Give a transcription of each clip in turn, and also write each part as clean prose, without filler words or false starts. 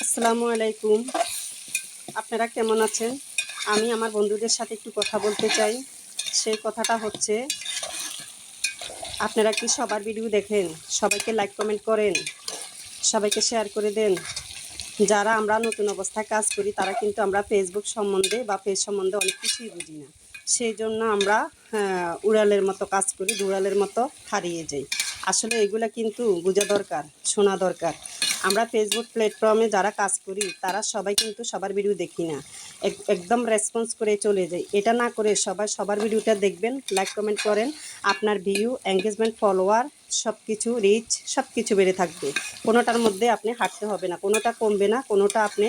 আসসালামু আলাইকুম। আপনারা কেমন আছেন? আমি আমার বন্ধুদের সাথে একটু কথা বলতে চাই। সেই কথাটা হচ্ছে, আপনারা কি সবার ভিডিও দেখেন? সবাইকে লাইক কমেন্ট করেন, সবাইকে শেয়ার করে দেন। যারা আমরা নতুন অবস্থায় কাজ করি তারা কিন্তু আমরা ফেসবুক সম্বন্ধে বা পেজ সম্বন্ধে অনেক কিছুই বুঝি না। সেই জন্য আমরা উড়ালের মতো কাজ করি, দুড়ালের মতো হারিয়ে যাই। আসলে এগুলা কিন্তু বোঝা দরকার, শোনা দরকার। আমরা ফেসবুক প্ল্যাটফর্মে যারা কাজ করি তারা সবাই কিন্তু সবার ভিডিও দেখি না, একদম রেসপন্স করে চলে যাই। এটা না করে সবাই সবার ভিডিওটা দেখবেন, লাইক কমেন্ট করেন। আপনার ভিউ, এঙ্গেজমেন্ট, ফলোয়ার সব কিছু, রিচ সব কিছু বেড়ে থাকবে। কোনোটার মধ্যে আপনি হাঁটতে হবে না, কোনোটা কমবে না, কোনোটা আপনি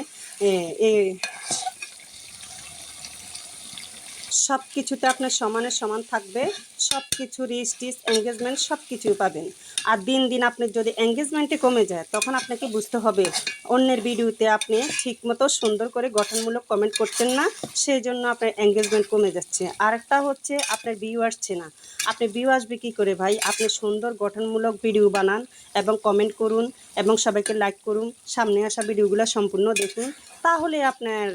সব কিছুতে আপনার সমানে সমান থাকবে। সব কিছু রিচ টিচ এঙ্গেজমেন্ট সব কিছুই পাবেন। আর দিন দিন আপনার যদি এঙ্গেজমেন্টে কমে যায় তখন আপনাকে বুঝতে হবে অন্যের ভিডিওতে আপনি ঠিকমতো সুন্দর করে গঠনমূলক কমেন্ট করছেন না, সেই জন্য আপনার এঙ্গেজমেন্ট কমে যাচ্ছে। আরেকটা হচ্ছে আপনার ভিউ আসছে না। আপনি ভিউ আসবে কী করে ভাই? আপনি সুন্দর গঠনমূলক ভিডিও বানান এবং কমেন্ট করুন এবং সবাইকে লাইক করুন। সামনে আসা ভিডিওগুলো সম্পূর্ণ দেখুন, তাহলে আপনার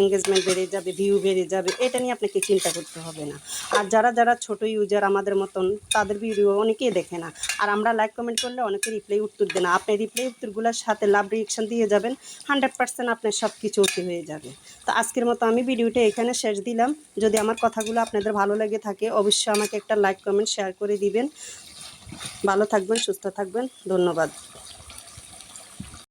এঙ্গেজমেন্ট বেড়ে যাবে, ভিউ বেড়ে যাবে। এটা নিয়ে আপনাকে চিন্তা করতে হবে না। আর যারা যারা ছোটো ইউজার আমাদের মতন, তাদের ভিডিও অনেকেই দেখে না। আর আমরা লাইক কমেন্ট করলে অনেকে রিপ্লাই উত্তর দেয় না। আপনি রিপ্লাই উত্তরগুলোর সাথে লাভ রিঅ্যাকশন দিয়ে যাবেন, 100% আপনার সব কিছু ওকে হয়ে যাবে। তো আজকের মতো আমি ভিডিওটা এখানে শেষ দিলাম। যদি আমার কথাগুলো আপনাদের ভালো লেগে থাকে অবশ্যই আমাকে একটা লাইক কমেন্ট শেয়ার করে দিবেন। ভালো থাকবেন, সুস্থ থাকবেন। ধন্যবাদ।